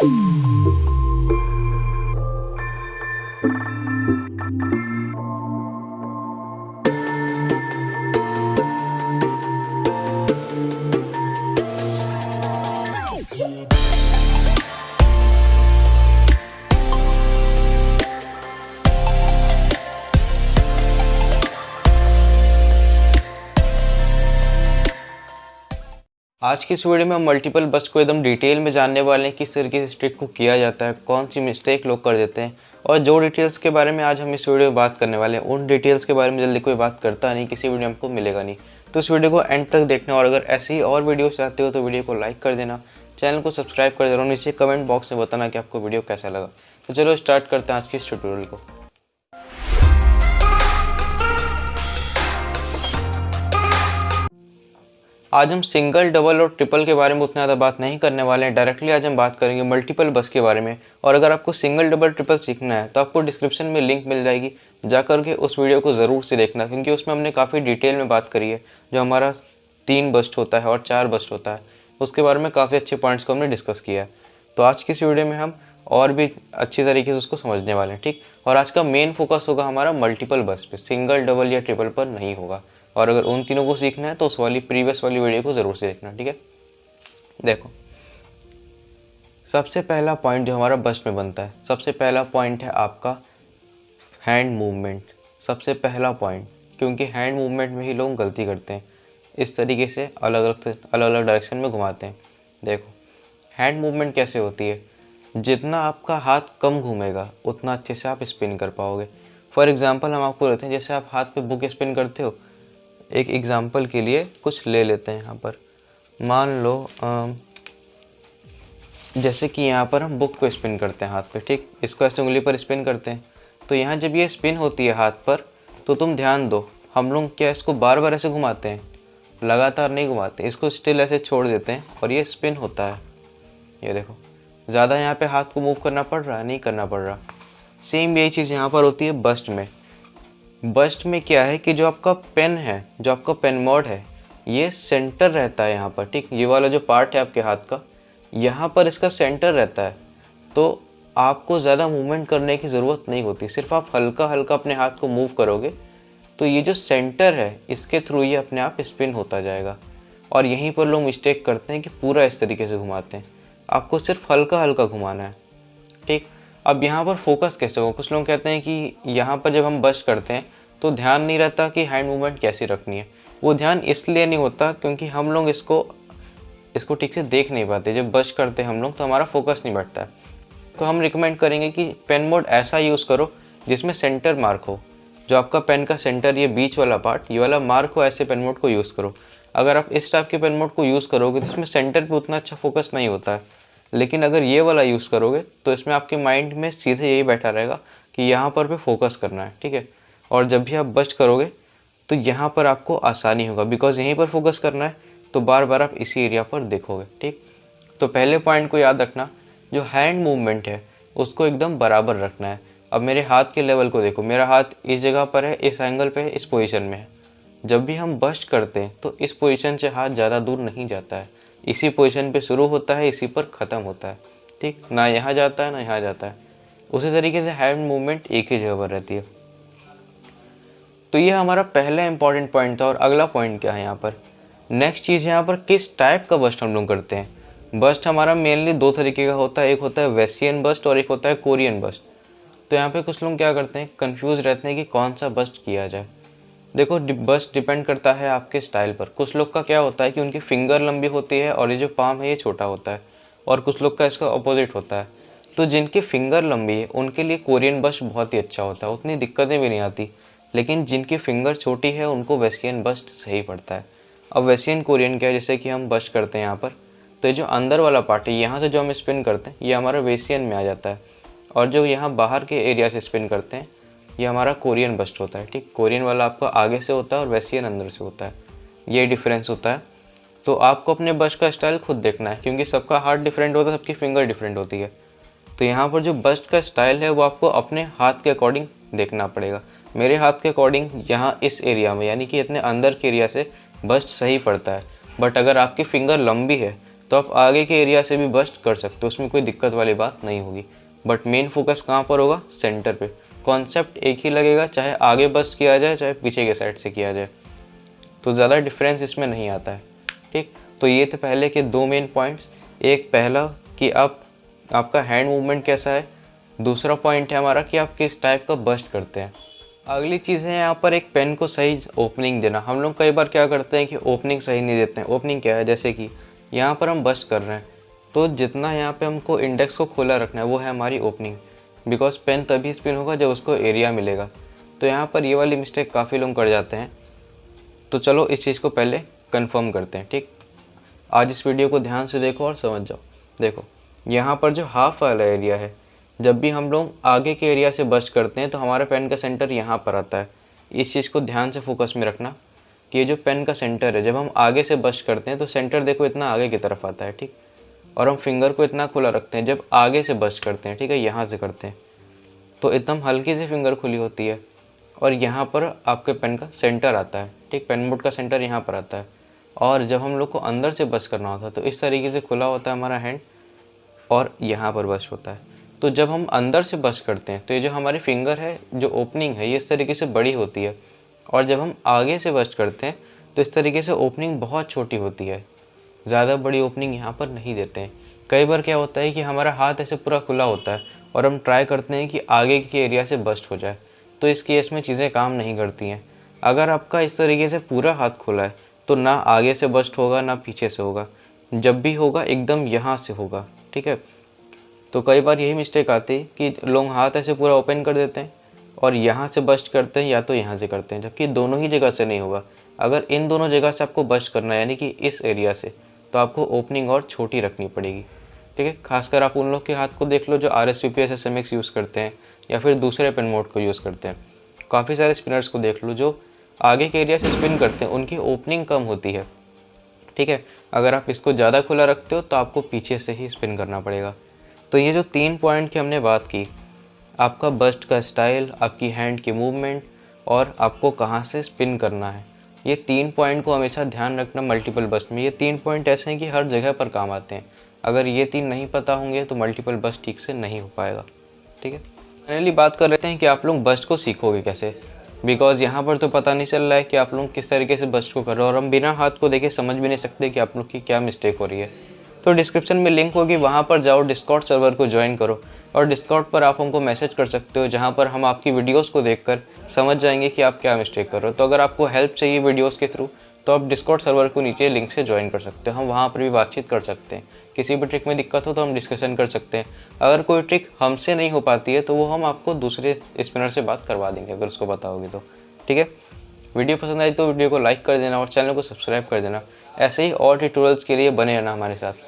आज की इस वीडियो में हम मल्टीपल बस्ट को एकदम डिटेल में जानने वाले हैं, किस तरीके से ट्रिक को किया जाता है, कौन सी मिस्टेक लोग कर देते हैं, और जो डिटेल्स के बारे में आज हम इस वीडियो में बात करने वाले हैं उन डिटेल्स के बारे में जल्दी कोई बात करता नहीं, किसी वीडियो में हमको मिलेगा नहीं। तो इस वीडियो को एंड तक देखना, और अगर ऐसी ही और वीडियो चाहते हो तो वीडियो को लाइक कर देना, चैनल को सब्सक्राइब कर देना और नीचे कमेंट बॉक्स में बताना कि आपको वीडियो कैसा लगा। तो चलो स्टार्ट करते हैं आज की इस ट्यूटोरियल को। आज हम सिंगल, डबल और ट्रिपल के बारे में उतना ज़्यादा बात नहीं करने वाले हैं। डायरेक्टली आज हम बात करेंगे मल्टीपल बस के बारे में। और अगर आपको सिंगल, डबल, ट्रिपल सीखना है तो आपको डिस्क्रिप्शन में लिंक मिल जाएगी, जाकर के उस वीडियो को ज़रूर से देखना, क्योंकि उसमें हमने काफ़ी डिटेल में बात करी है। जो हमारा 3 बस्ट होता है और 4 बस्ट होता है, उसके बारे में काफ़ी अच्छे पॉइंट्स को हमने डिस्कस किया है। तो आज की इस वीडियो में हम और भी अच्छी तरीके से उसको समझने वाले हैं, ठीक। और आज का मेन फोकस होगा हमारा मल्टीपल बस पे, सिंगल, डबल या ट्रिपल पर नहीं होगा। और अगर उन तीनों को सीखना है तो उस वाली प्रीवियस वाली वीडियो को ज़रूर से देखना, ठीक है। देखो, सबसे पहला पॉइंट जो हमारा बस्ट में बनता है, सबसे पहला पॉइंट है आपका हैंड मूवमेंट। सबसे पहला पॉइंट, क्योंकि हैंड मूवमेंट में ही लोग गलती करते हैं, इस तरीके से अलग अलग डायरेक्शन में घुमाते हैं। देखो, हैंड मूवमेंट कैसे होती है, जितना आपका हाथ कम घूमेगा उतना अच्छे से आप स्पिन कर पाओगे। फॉर एग्जांपल हम आपको लेते हैं, जैसे आप हाथ पे बुक स्पिन करते हो। एक एग्जांपल के लिए कुछ ले लेते हैं यहाँ पर। मान लो जैसे कि यहाँ पर हम बुक को स्पिन करते हैं हाथ पे, ठीक। इसको ऐसे उंगली पर स्पिन करते हैं, तो यहाँ जब ये स्पिन होती है हाथ पर, तो तुम ध्यान दो, हम लोग क्या इसको बार बार ऐसे घुमाते हैं, लगातार नहीं घुमाते, इसको स्टिल ऐसे छोड़ देते हैं और ये स्पिन होता है। ये देखो, ज़्यादा यहाँ पे हाथ को मूव करना पड़ रहा है, नहीं करना पड़ रहा। सेम यही चीज़ यहाँ पर होती है बस्ट में। बस्ट में क्या है कि जो आपका पेन है, जो आपका पेन मोड है, ये सेंटर रहता है यहाँ पर, ठीक। ये वाला जो पार्ट है आपके हाथ का, यहाँ पर इसका सेंटर रहता है, तो आपको ज़्यादा मूवमेंट करने की ज़रूरत नहीं होती। सिर्फ आप हल्का हल्का अपने हाथ को मूव करोगे तो ये जो सेंटर है, इसके थ्रू ये अपने आप स्पिन होता जाएगा। और यहीं पर लोग मिस्टेक करते हैं कि पूरा इस तरीके से घुमाते हैं। आपको सिर्फ हल्का हल्का घुमाना है, ठीक। अब यहाँ पर फोकस कैसे होगा, कुछ लोग कहते हैं कि यहाँ पर जब हम बस्ट करते हैं तो ध्यान नहीं रहता कि हैंड मूवमेंट कैसी रखनी है। वो ध्यान इसलिए नहीं होता क्योंकि हम लोग इसको ठीक से देख नहीं पाते। जब बस्ट करते हैं हम लोग तो हमारा फोकस नहीं बैठता है। तो हम रिकमेंड करेंगे कि पेन मोड ऐसा यूज़ करो जिसमें सेंटर मार्क हो, जो आपका पेन का सेंटर, ये बीच वाला पार्ट, ये वाला मार्क हो, ऐसे पेन मोड को यूज़ करो। अगर आप इस टाइप के पेन मोड को यूज़ करोगे तो इसमें सेंटर पे उतना अच्छा फोकस नहीं होता है। लेकिन अगर ये वाला यूज़ करोगे तो इसमें आपके माइंड में सीधे यही बैठा रहेगा कि यहाँ पर फोकस करना है, ठीक है। और जब भी आप बस्ट करोगे तो यहाँ पर आपको आसानी होगा, बिकॉज यहीं पर फोकस करना है, तो बार बार आप इसी एरिया पर देखोगे, ठीक। तो पहले पॉइंट को याद रखना, जो हैंड मूवमेंट है उसको एकदम बराबर रखना है। अब मेरे हाथ के लेवल को देखो, मेरा हाथ इस जगह पर है, इस एंगल पे है, इस पोजीशन में है। जब भी हम बस्ट करते हैं तो इस पोजीशन से हाथ ज़्यादा दूर नहीं जाता है, इसी पोजीशन पे शुरू होता है, इसी पर ख़त्म होता है, ठीक। ना यहाँ जाता है ना यहाँ जाता है। उसी तरीके से हैंड मूवमेंट एक ही जगह पर रहती है। तो ये हमारा पहला इंपॉर्टेंट पॉइंट था। और अगला पॉइंट क्या है यहाँ पर, नेक्स्ट चीज़ यहाँ पर, किस टाइप का बस्ट हम लोग करते हैं। बस्ट हमारा मेनली 2 तरीके का होता है, एक होता है वेस्टियन बस्ट और एक होता है कोरियन बस्ट। तो यहाँ पे कुछ लोग क्या करते हैं, कंफ्यूज रहते हैं कि कौन सा बस्ट किया जाए। देखो, बस्ट डिपेंड करता है आपके स्टाइल पर। कुछ लोग का क्या होता है कि उनकी फिंगर लंबी होती है और ये जो पाम है ये छोटा होता है, और कुछ लोग का इसका अपोजिट होता है। तो जिनकी फिंगर लंबी है उनके लिए कोरियन बस्ट बहुत ही अच्छा होता है, उतनी दिक्कतें भी नहीं आती। लेकिन जिनकी फिंगर छोटी है उनको वेस्टियन बस्ट सही पड़ता है। अब वेस्टियन कोरियन क्या है, जैसे कि हम बस्ट करते हैं यहाँ पर, तो ये जो अंदर वाला पार्ट है, यहाँ से जो हम स्पिन करते हैं ये हमारा वेस्टियन में आ जाता है, और जो यहाँ बाहर के एरिया से स्पिन करते हैं ये हमारा कोरियन बस्ट होता है, ठीक। कोरियन वाला आपका आगे से होता है और वेस्टियन अंदर से होता है, ये डिफरेंस होता है। तो आपको अपने बस्ट का स्टाइल खुद देखना है, क्योंकि सबका हाथ डिफरेंट होता है, सबकी फिंगर डिफरेंट होती है। तो यहाँ पर जो बस्ट का स्टाइल है वो आपको अपने हाथ के अकॉर्डिंग देखना पड़ेगा। मेरे हाथ के अकॉर्डिंग यहाँ इस एरिया में, यानी कि इतने अंदर के एरिया से बस्ट सही पड़ता है। बट अगर आपकी फिंगर लंबी है तो आप आगे के एरिया से भी बस्ट कर सकते हो, उसमें कोई दिक्कत वाली बात नहीं होगी। बट मेन फोकस कहाँ पर होगा? सेंटर पे। कॉन्सेप्ट एक ही लगेगा, चाहे आगे बस्ट किया जाए चाहे पीछे के साइड से किया जाए, तो ज़्यादा डिफरेंस इसमें नहीं आता है। ठीक, तो ये थे पहले के 2 मेन पॉइंट्स। एक पहला कि आपका हैंड मूवमेंट कैसा है, दूसरा पॉइंट है हमारा कि आप किस टाइप का बस्ट करते हैं। अगली चीज़ है यहाँ पर एक पेन को सही ओपनिंग देना। हम लोग कई बार क्या करते हैं कि ओपनिंग सही नहीं देते हैं। ओपनिंग क्या है? जैसे कि यहाँ पर हम बस्ट कर रहे हैं, तो जितना यहाँ पे हमको इंडेक्स को खोला रखना है वो है हमारी ओपनिंग, बिकॉज पेन तभी स्पिन होगा जब उसको एरिया मिलेगा। तो यहाँ पर ये वाली मिस्टेक काफ़ी लोग कर जाते हैं। तो चलो इस चीज़ को पहले कंफर्म करते हैं। ठीक, आज इस वीडियो को ध्यान से देखो और समझ जाओ। देखो, यहाँ पर जो हाफ वाला एरिया है, जब भी हम लोग आगे के एरिया से बस्ट करते हैं तो हमारे पेन का सेंटर यहाँ पर आता है। इस चीज़ को ध्यान से फोकस में रखना कि ये जो पेन का सेंटर है, जब हम आगे से बस्ट करते हैं तो सेंटर देखो इतना आगे की तरफ आता है। ठीक, और हम फिंगर को इतना खुला रखते हैं जब आगे से बस्ट करते हैं। ठीक है, यहाँ से करते हैं तो एकदम हल्की सी फिंगर खुली होती है और यहाँ पर आपके पेन का सेंटर आता है। ठीक, पेन बोर्ड का सेंटर यहाँ पर आता है। और जब हम लोग को अंदर से बस्ट करना होता है तो इस तरीके से खुला होता है हमारा हैंड और यहाँ पर बस्ट होता है। तो जब हम अंदर से बस्ट करते हैं तो ये जो हमारी फिंगर है, जो ओपनिंग है, ये इस तरीके से बड़ी होती है। और जब हम आगे से बस्ट करते हैं तो इस तरीके से ओपनिंग बहुत छोटी होती है। ज़्यादा बड़ी ओपनिंग यहाँ पर नहीं देते हैं। कई बार क्या होता है कि हमारा हाथ ऐसे पूरा खुला होता है और हम ट्राई करते हैं कि आगे के एरिया से बस्ट हो जाए, तो इस केस में चीज़ें काम नहीं करती हैं। अगर आपका इस तरीके से पूरा हाथ खुला है तो ना आगे से बस्ट होगा ना पीछे से होगा, जब भी होगा एकदम यहाँ से होगा। ठीक है, तो कई बार यही मिस्टेक आती है कि लोग हाथ ऐसे पूरा ओपन कर देते हैं और यहाँ से बस्ट करते हैं या तो यहाँ से करते हैं, जबकि दोनों ही जगह से नहीं होगा। अगर इन दोनों जगह से आपको बस्ट करना है, यानी कि इस एरिया से, तो आपको ओपनिंग और छोटी रखनी पड़ेगी। ठीक है, खासकर आप उन लोग के हाथ को देख लो जो RSVP SMX यूज़ करते हैं या फिर दूसरे पेन मोड को यूज़ करते हैं। काफ़ी सारे स्पिनर्स को देख लो जो आगे के एरिया से स्पिन करते हैं, उनकी ओपनिंग कम होती है। ठीक है, अगर आप इसको ज़्यादा खुला रखते हो तो आपको पीछे से ही स्पिन करना पड़ेगा। तो ये जो 3 पॉइंट की हमने बात की, आपका बस्ट का स्टाइल, आपकी हैंड की मूवमेंट और आपको कहाँ से स्पिन करना है, ये 3 पॉइंट को हमेशा ध्यान रखना मल्टीपल बस्ट में। ये 3 पॉइंट ऐसे हैं कि हर जगह पर काम आते हैं। अगर ये 3 नहीं पता होंगे तो मल्टीपल बस्ट ठीक से नहीं हो पाएगा। ठीक है, फाइनली बात कर लेते हैं कि आप लोग बस्ट को सीखोगे कैसे, बिकॉज यहाँ पर तो पता नहीं चल रहा है कि आप लोग किस तरीके से बस्ट को कर रहे हो और हम बिना हाथ को देखे समझ भी नहीं सकते कि आप लोग की क्या मिस्टेक हो रही है। तो डिस्क्रिप्शन में लिंक होगी, वहाँ पर जाओ, डिस्कॉर्ड सर्वर को ज्वाइन करो और डिस्कॉर्ड पर आप हमको मैसेज कर सकते हो, जहाँ पर हम आपकी वीडियोस को देखकर समझ जाएंगे कि आप क्या मिस्टेक कर रहे हो। तो अगर आपको हेल्प चाहिए वीडियोस के थ्रू तो आप डिस्कॉर्ड सर्वर को नीचे लिंक से ज्वाइन कर सकते हो। हम वहाँ पर भी बातचीत कर सकते हैं। किसी भी ट्रिक में दिक्कत हो तो हम डिस्कशन कर सकते हैं। अगर कोई ट्रिक हमसे नहीं हो पाती है तो वो हम आपको दूसरे स्पिनर से बात करवा देंगे अगर उसको बताओगे तो। ठीक है, वीडियो पसंद आई तो वीडियो को लाइक कर देना और चैनल को सब्सक्राइब कर देना। ऐसे ही और ट्यूटोरियल्स के लिए बने रहना हमारे साथ।